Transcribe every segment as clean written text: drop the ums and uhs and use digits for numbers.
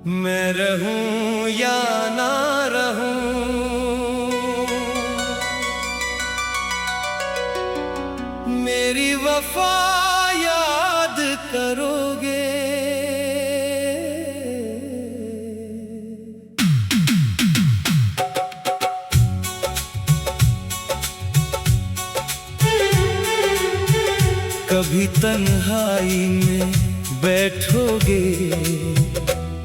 मैं रहूं या ना रहूं, मेरी वफा याद करोगे। कभी तन्हाई में बैठोगे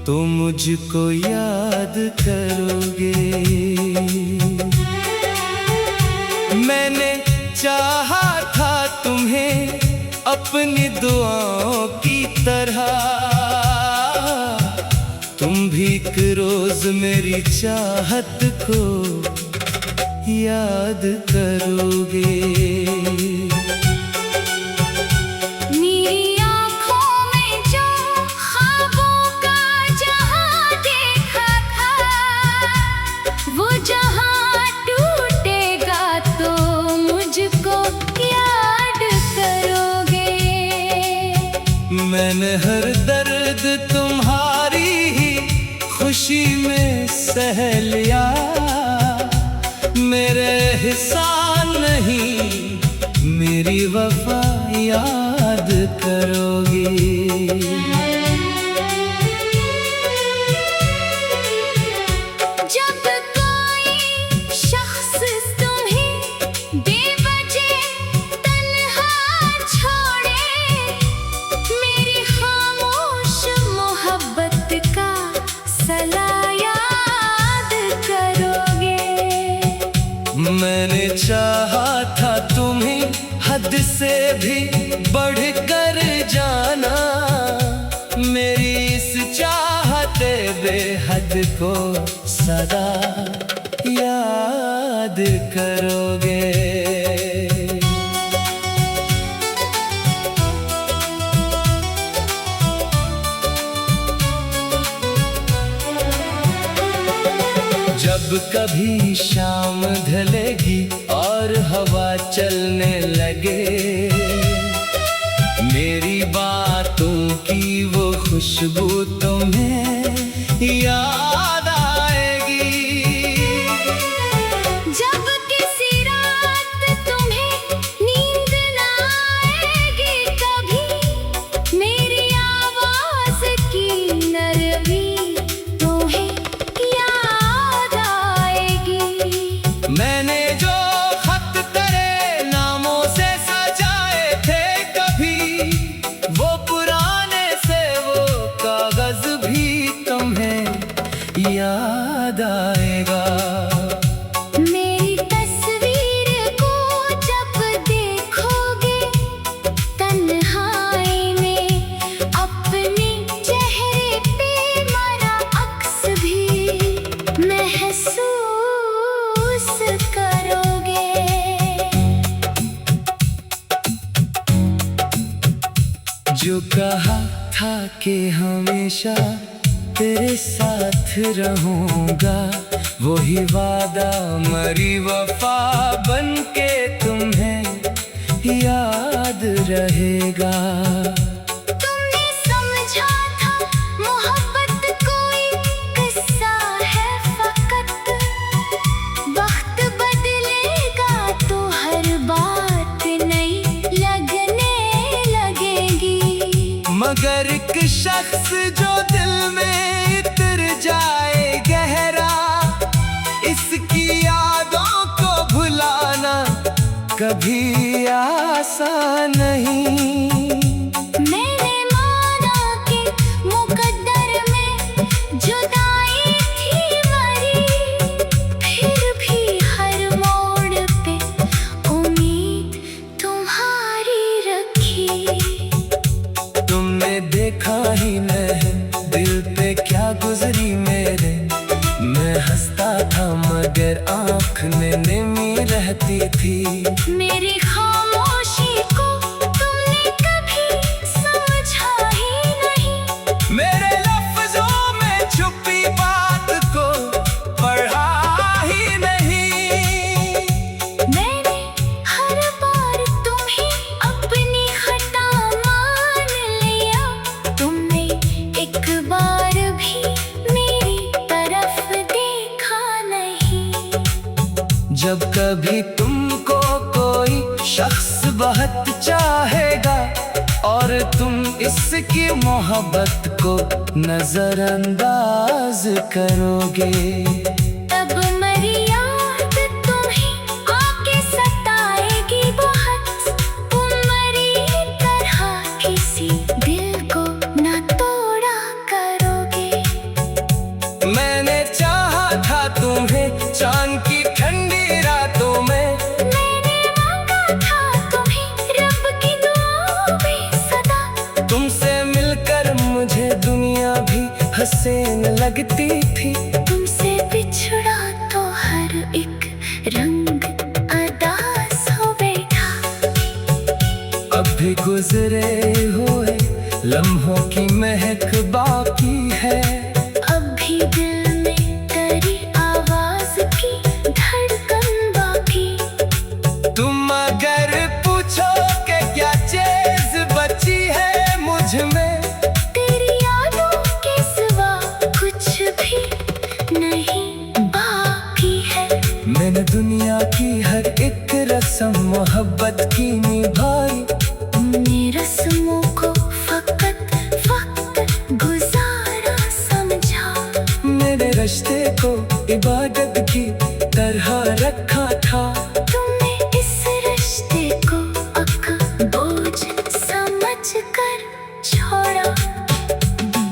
तो मुझको याद करोगे। मैंने चाहा था तुम्हें अपनी दुआओं की तरह, तुम भी एक रोज मेरी चाहत को याद करोगे। मैंने हर दर्द तुम्हारी ही खुशी में सह लिया, मेरे एहसान नहीं मेरी वफा याद करोगे। मैंने चाहा था तुम्हें हद से भी बढ़कर जाना, मेरी इस चाहते बेहद को सदा याद करोगे। जब कभी शाम ढलेगी और हवा चलने लगे, मेरी बातों की वो खुशबू तुम्हें याद आएगी। जब किसी रात तुम्हें नींद ना आएगी कभी, मेरी आवाज की नरमी मैंने जो खत तेरे नामों से सजाए थे कभी, वो पुराने से वो कागज भी तुम्हें याद आएगा। मेरी तस्वीर को जब देखोगे तन्हाई में, अपने चेहरे पे मेरा अक्स भी महसूस करोगे। जो कहा था कि हमेशा तेरे साथ रहूंगा, वही वादा मरी वफा बन के तुम्हें याद रहेगा। तुमने समझा था मोहब्बत कोई किस्सा है फकत, वक्त बदलेगा तो हर बात नई लगने लगेगी। मगर एक शख्स जो दिल में इतर जाए गहरा, इसकी यादों को भुलाना कभी आसान नहीं। मैंने माना कि मुकद्दर में जुदाई थी मरी, फिर भी हर मोड़ पे उम्मीद तुम्हारी रखी। तुमने देखा ही नहीं दिल पे क्या गुजरी मेरे, मैं हंसता था मगर आँख में नमी रहती थी। मेरी खामोशी को तुमने कभी समझा ही नहीं, मेरे लफ्जों में छुपी बात को पढ़ा ही नहीं। मैंने हर बार तुम्हें अपनी खता मान लिया, तुमने एक बार भी जब कभी तुमको कोई शख्स बहुत चाहेगा और तुम इसकी मोहब्बत को नजरअंदाज करोगे, तब मेरी याद तुम्हें आके सताएगी बहुत। तुम मेरी तरह किसी दिल को न तोड़ा करोगे। मैंने चाहा था तुम्हें चांद की ठंडी रातों में, मैंने मांगा था तुम्हें रब की दुआओं में सदा। तुमसे मिलकर मुझे दुनिया भी हसीन लगती थी। तुमसे बिछड़ा तो हर एक रंग अदास हो बैठा। अब भी गुजरे हुए लम्हों की महक बाकी है, अब भी दिल में तेरी आवाज की धड़कन बाकी। तुम अगर पूछो कि क्या चीज बची है मुझ में, तेरी यादों के सिवा कुछ भी नहीं बाकी है। मैंने दुनिया की हर एक रस्म मोहब्बत की निभाई। तुमने रस्मों को फकत वक्त गुजारा समझा। मेरे रिश्ते को इबादत की तरह रखा था। तुमने इस रिश्ते को अक बोझ समझ कर छोड़ा।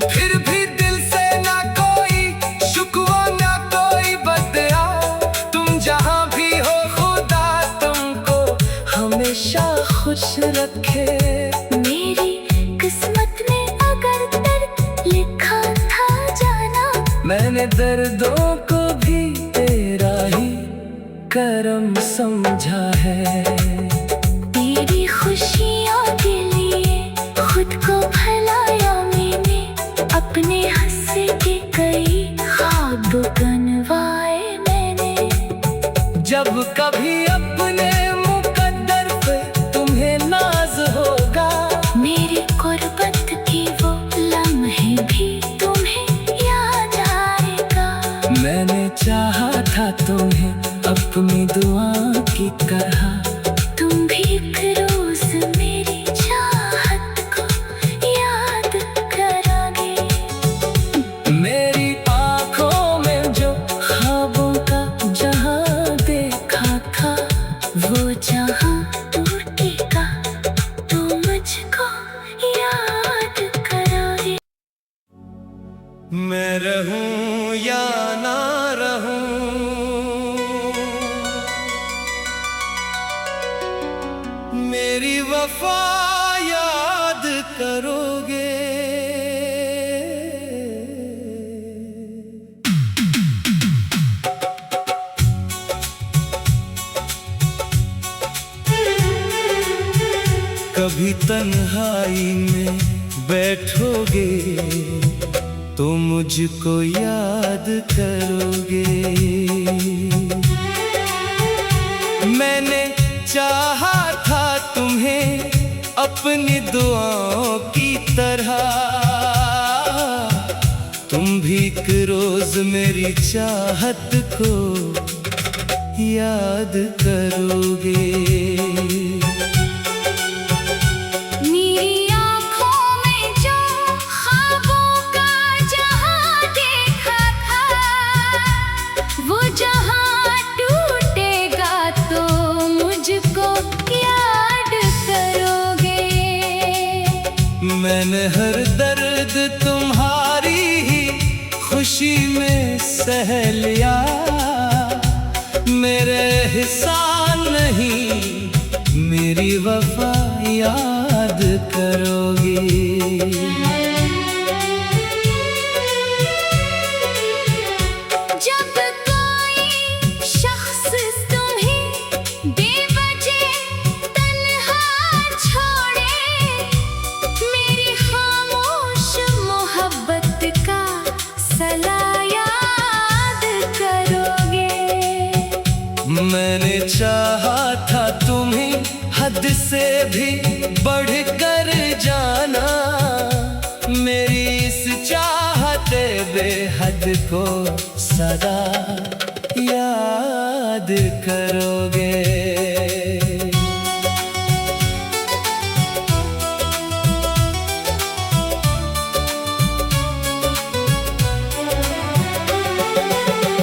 फिर भी दिल से ना कोई शुक्वा ना कोई बदला। तुम जहाँ भी हो खुदा तुमको हमेशा खुश रखे। मेरी किस्मत में अगर दर्द लिखा था जाना, मैंने दर्दों को भी तेरा ही करम समझा है। तेरी खुशियों के लिए खुद को भलाया मैंने। अपने हंस के कई ख्वाब बनवाए मैंने। जब कभी अपने मुकद्दर पे तुम्हें नाज होगा, मेरी गुर्बत की वो लम्हे भी तुम्हें याद आएगा। मैंने चाहा था तुम्हें अपनी दुआ की तरह। तुम भी एक रोज मेरी चाहत को याद करोगे। मेरी आँखों में जो ख्वाबों का जहां देखा था, वो जहां टूटेगा तो मुझको याद करोगे। मैं रहूं या ना रहूं, मेरी वफा याद करोगे। कभी तन्हाई में बैठोगे तो मुझको याद करोगे। मैंने चाहा था तुम्हें अपनी दुआओं की तरह। तुम भी एक रोज मेरी चाहत को याद करोगे। मेरी आँखों में जो ख्वाबों का जहां देखा था, वो जहां टूटेगा तो मुझको याद करोगे। मैंने हर दर्द तुम्हारी ही खुशी में सह लिया। मेरे एहसान नहीं मेरी वफा याद करोगी। जब कोई शख्स तुम्हें बेवजह तन्हा छोड़े, मेरी खामोश मोहब्बत का सला याद करोगे। मैंने चाहा था तुम्हें हद से भी बढ़कर जाना। मेरी इस चाहते बेहद को सदा याद याद करोगे।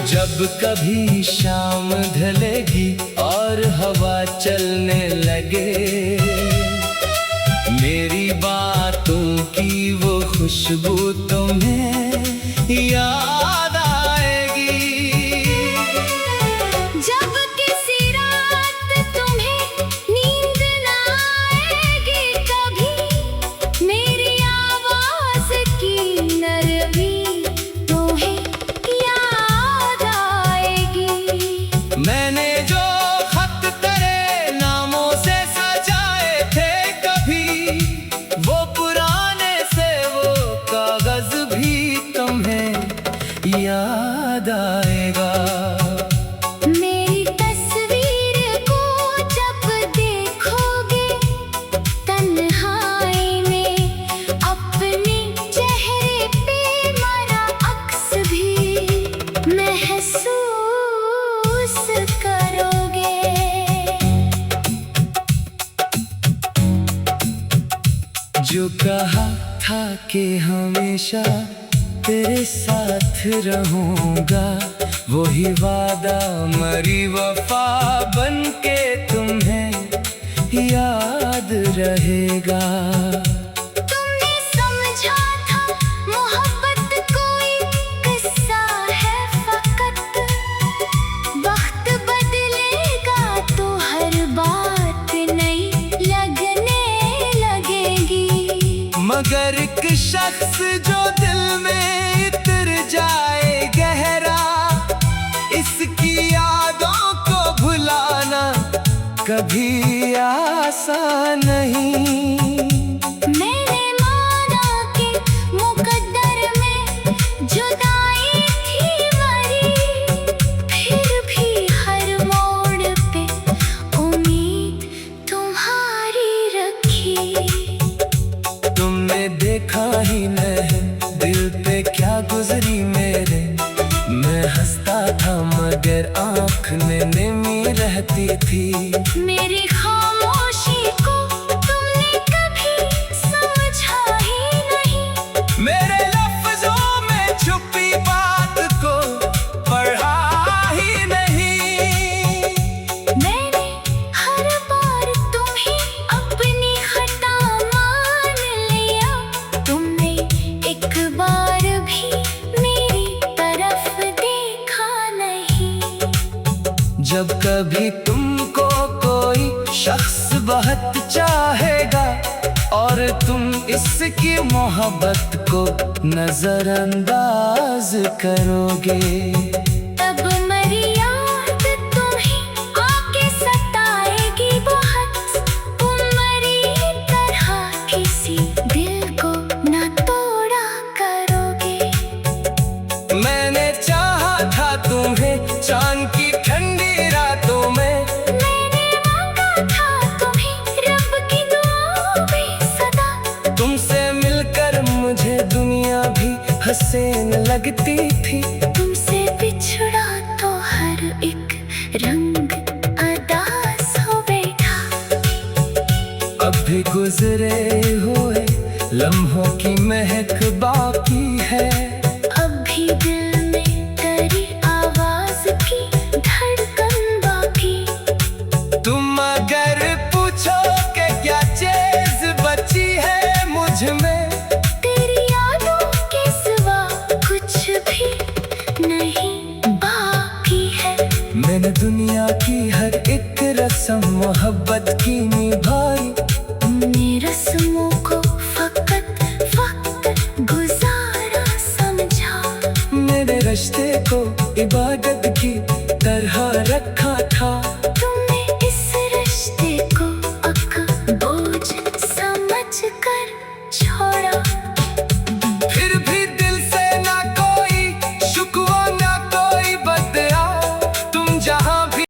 जब कभी शाम ढलेगी और हवा चलने लगे, मेरी बातों की वो खुशबू तुम्हें याद आएगी। जब किसी रात तुम्हें नींद ना आएगी कभी, मेरी आवाज की नरमी तुम्हें याद आएगी। मैंने जो खत तेरे नामों से सजाए थे कभी, वो पुराने से वो कागज भी तुम्हें याद आएगा। मेरी तस्वीर को जब देखोगे तन्हाई में, अपने चेहरे पे मेरा अक्स भी महसूस करोगे। जो कहा था कि हमेशा तेरे साथ रहूंगा, वही वादा मरी वफा बन के तुम्हें याद रहेगा। तुमने समझा था मोहब्बत कोई किस्सा है फकत, वक्त बदलेगा तो हर बात नई लगने लगेगी। मगर एक शख्स जो दिल में इतर जाए गहरा, इसकी यादों को भुलाना कभी आसान नहीं। मैंने माना कि मुकद्दर में जुदाई थी मरी, फिर भी हर मोड़ पे उम्मीद तुम्हारी रखी। तुमने देखा ही नहीं दिल पे क्या गुजरी मेरे, मैं हंसता था मगर आँख में नमी रहती थी। मेरी खामोशी को तुमने कभी समझा ही नहीं, मेरे लफ्जों में छुपी बात को पढ़ा ही नहीं। मैंने हर बार तुम्हें अपनी खता मान लिया, तुमने एक बार भी मेरी तरफ देखा नहीं। जब कभी तुमको कोई शख्स बहुत चाहेगा और तुम इसकी मोहब्बत को नजरअंदाज करोगे, तब मेरी याद तुम्हें आके सताएगी बहुत। तुम मेरी तरह किसी दिल को ना तोड़ा करोगे। मैंने चाहा था तुम्हें चांद की ठंडी रातों में, मैंने मांगा था तुम्हें रब की दुआओं में सदा। तुमसे मिलकर मुझे दुनिया भी हसीन लगती थी। तुमसे बिछड़ा तो हर एक रंग अदास हो बैठा। अब भी गुजरे हुए लम्हों की महक बाकी है, अब भी दिल में तेरी आवाज की धड़कन बाकी। तुम अगर पूछो कि क्या चीज बची है मुझ में, तेरी यादों के सिवा कुछ भी नहीं बाकी है। मैंने दुनिया की हर एक रस्म मोहब्बत की नींव